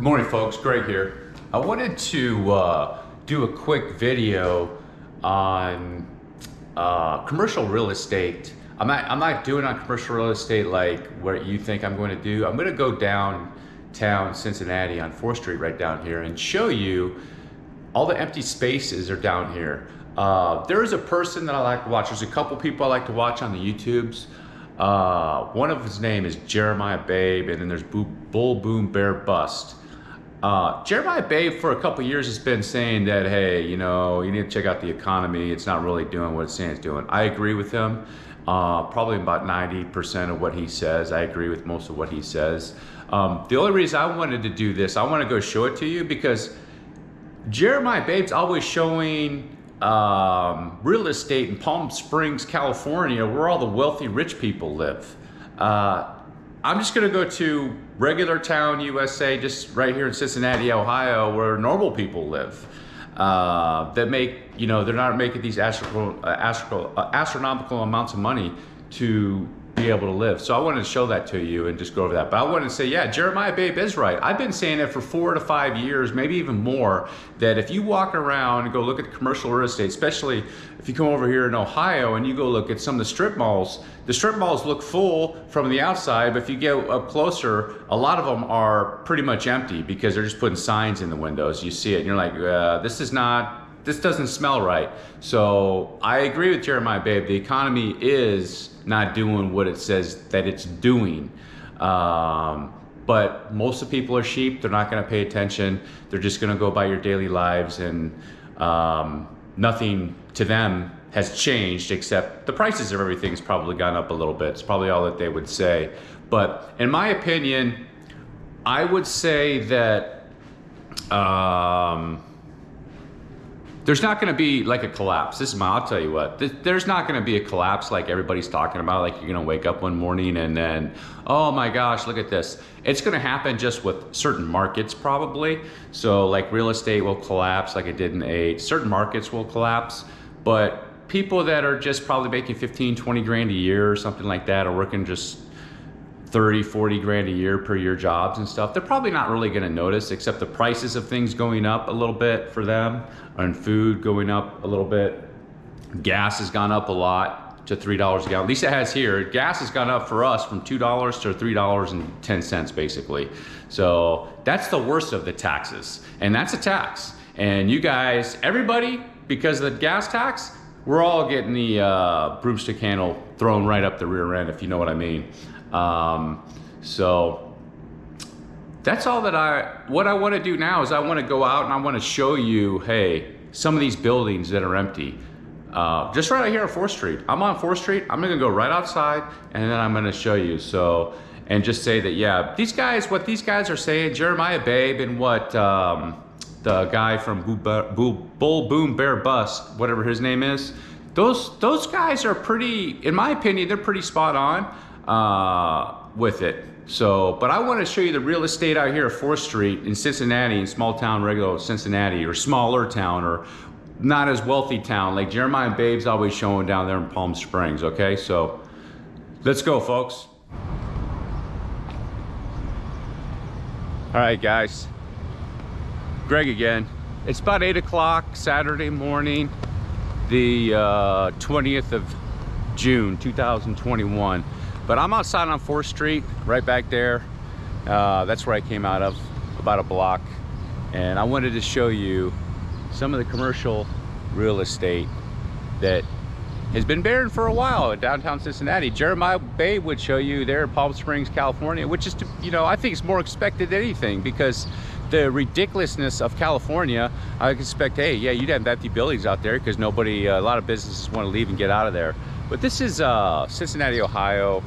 Good morning, folks. Greg here. I wanted to do a quick video on commercial real estate. I'm not doing on commercial real estate like what you think I'm going to do. I'm going to go downtown Cincinnati on 4th Street right down here and show you all the empty spaces are down here. There is a person that I like to watch. There's a couple people I like to watch on the YouTubes. One of his name is Jeremiah Babe, and then there's Bull Boom Bear Bust. Jeremiah Babe for a couple years has been saying that, hey, you know, you need to check out the economy. It's not really doing what it's saying it's doing. I agree with him. Probably about 90% of what he says. I agree with most of what he says. The only reason I wanted to do this, I want to go show it to you because Jeremiah Babe's always showing real estate in Palm Springs, California, where all the wealthy rich people live. I'm just gonna go to regular town USA, just right here in Cincinnati, Ohio, where normal people live. That make, you know, they're not making these astronomical amounts of money to be able to live. So I wanted to show that to you and just go over that. But I wanted to say, yeah, Jeremiah Babe is right. I've been saying it for 4 to 5 years, maybe even more, that if you walk around and go look at commercial real estate, especially if you come over here in Ohio and you go look at some of the strip malls look full from the outside, but if you get up closer, a lot of them are pretty much empty because they're just putting signs in the windows. You see it and you're like, this doesn't smell right. So I agree with Jeremiah Babe. The economy is not doing what it says that it's doing. But most of the people are sheep. They're not gonna pay attention. They're just gonna go by your daily lives, and nothing to them has changed except the prices of everything's probably gone up a little bit. It's probably all that they would say. But in my opinion, I would say that there's not going to be like a collapse. I'll tell you what, there's not going to be a collapse like everybody's talking about, like you're going to wake up one morning and then, oh my gosh, look at this. It's going to happen just with certain markets probably. So like real estate will collapse like it did in 8. Certain markets will collapse, but people that are just probably making 15, 20 grand a year or something like that, are working just 30, 40 grand a year per year jobs and stuff, they're probably not really going to notice, except the prices of things going up a little bit for them, and food going up a little bit. Gas has gone up a lot to $3 a gallon. At least it has here. Gas has gone up for us from $2 to $3.10 basically. So that's the worst of the taxes, and that's a tax. And you guys, everybody, because of the gas tax, we're all getting the broomstick handle thrown right up the rear end, if you know what I mean. So that's all that what I want to do now is I want to go out and I want to show you, hey, some of these buildings that are empty, just right out here on 4th Street. I'm on 4th Street. I'm going to go right outside and then I'm going to show you. So, and just say that, yeah, these guys, what these guys are saying, Jeremiah Babe and what, the guy from Bull Boom Bear Bust, whatever his name is, those guys are pretty, in my opinion, they're pretty spot on with it. So, but I want to show you the real estate out here at 4th Street in Cincinnati, in small town, regular Cincinnati, or smaller town, or not as wealthy town, like Jeremiah Babe's always showing down there in Palm Springs, okay? So, let's go, folks. All right, guys. Greg again. It's about 8 o'clock Saturday morning, the 20th of June 2021. But I'm outside on 4th Street, right back there. That's where I came out of, about a block. And I wanted to show you some of the commercial real estate that has been barren for a while in downtown Cincinnati. Jeremiah Babe would show you there in Palm Springs, California, which is, you know, I think it's more expected than anything because the ridiculousness of California, I expect, hey, yeah, you'd have empty buildings out there because nobody, a lot of businesses want to leave and get out of there. But this is Cincinnati, Ohio.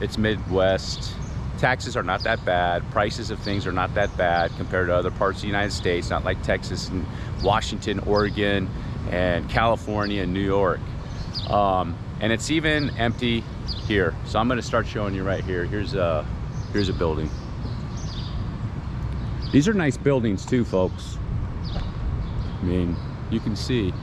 It's Midwest. Taxes are not that bad. Prices of things are not that bad compared to other parts of the United States, not like Texas and Washington, Oregon, and California and New York. And it's even empty here. So I'm gonna start showing you right here. Here's a building. These are nice buildings too, folks. I mean, you can see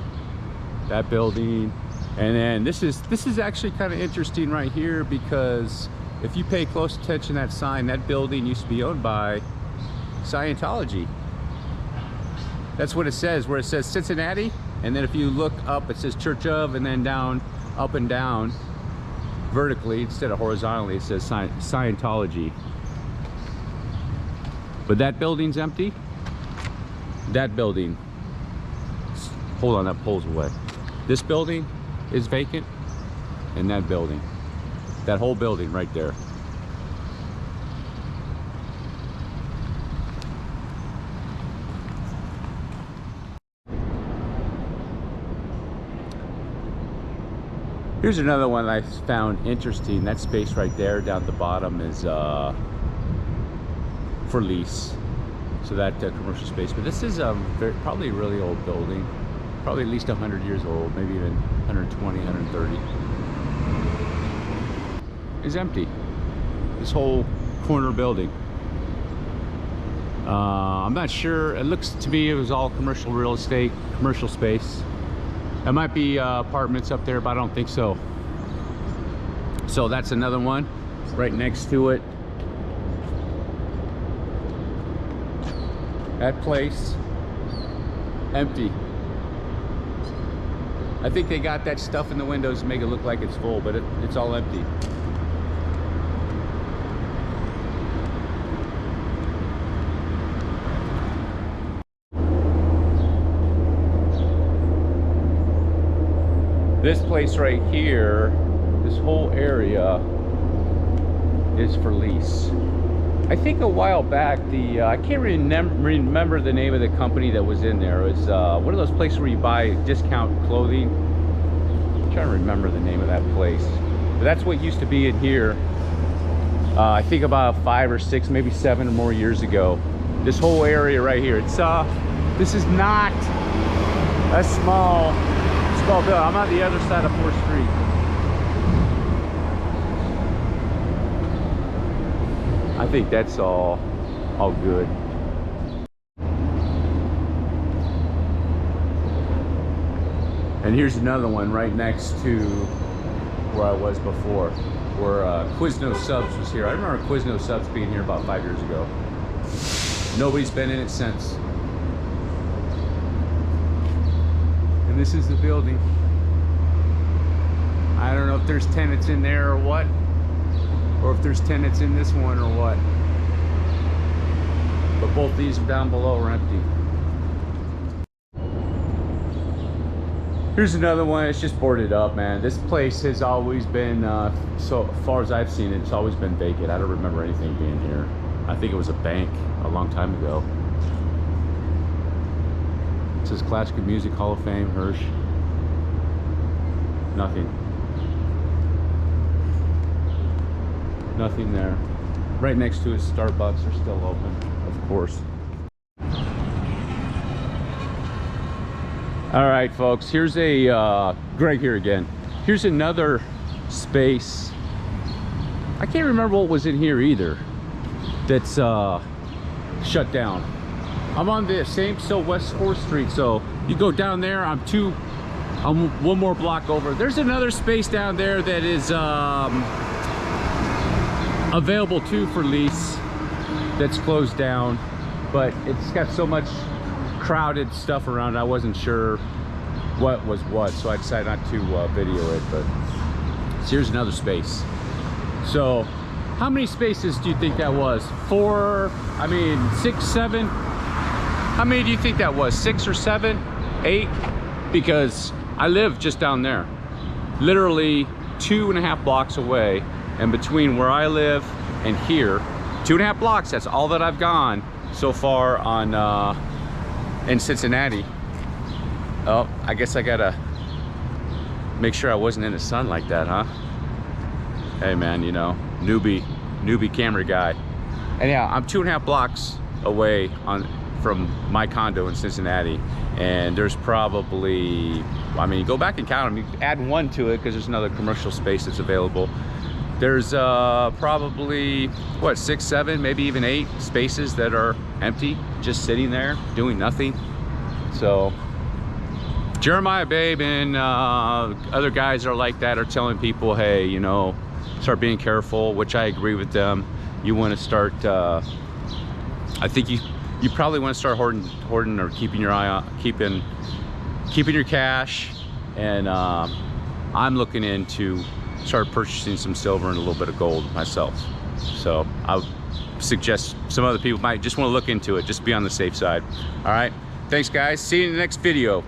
that building. And then this is actually kind of interesting right here, because if you pay close attention to that sign, that building used to be owned by Scientology. That's what it says, where it says Cincinnati, and then if you look up, it says Church of, and then down, up and down, vertically instead of horizontally, it says Scientology. But that building's empty. That building, hold on, that pole's away. This building is vacant, and that building, that whole building right there. Here's another one I found interesting. That space right there down at the bottom is for lease. So that commercial space. But this is probably a really old building. Probably at least 100 years old, maybe even 120, 130. It's empty. This whole corner building. I'm not sure. It looks to me it was all commercial real estate, commercial space. There might be apartments up there, but I don't think so. So that's another one right next to it. That place, empty. I think they got that stuff in the windows to make it look like it's full, but it's all empty. This place right here, this whole area is for lease. I think a while back, I can't remember the name of the company that was in there. It was one of those places where you buy discount clothing. I'm trying to remember the name of that place. But that's what used to be in here. I think about 5 or 6, maybe 7 or more years ago. This whole area right here. This is not a small building. I'm on the other side of 4th Street. I think that's all good. And here's another one right next to where I was before, where Quiznos Subs was here. I remember Quiznos Subs being here about 5 years ago. Nobody's been in it since. And this is the building. I don't know if there's tenants in there or what, or if there's tenants in this one or what. But both these down below are empty. Here's another one. It's just boarded up, man. This place has always been, so far as I've seen it, it's always been vacant. I don't remember anything being here. I think it was a bank a long time ago. It says Classical Music Hall of Fame, Hirsch. Nothing. Nothing there. Right next to it, Starbucks are still open, of course. All right, folks, here's a, Greg here again. Here's another space. I can't remember what was in here either. That's shut down. I'm on the same, so West 4th Street. So you go down there, I'm one more block over. There's another space down there that is available too for lease. That's closed down, but it's got so much crowded stuff around, I wasn't sure what was what, so I decided not to video it. But so here's another space. So how many spaces do you think that was? 4, I mean 6, 7. How many do you think that was? 6 or 7, 8? Because I live just down there, literally 2.5 blocks away, and between where I live and here, 2.5 blocks, that's all that I've gone so far on in Cincinnati. Oh, I guess I gotta make sure I wasn't in the sun like that, huh? Hey man, you know, newbie camera guy. And yeah, I'm 2.5 blocks away from my condo in Cincinnati, and there's probably, I mean, go back and count them, you add 1 to it because there's another commercial space that's available. There's probably, what, 6, 7, maybe even 8 spaces that are empty, just sitting there doing nothing. So Jeremiah Babe and other guys are like that, are telling people, hey, you know, start being careful, which I agree with them. You want to start, I think you probably want to start hoarding or keeping your eye on, keeping your cash. And I'm looking into start purchasing some silver and a little bit of gold myself. So I would suggest some other people might just want to look into it, just be on the safe side. All right, thanks guys, see you in the next video.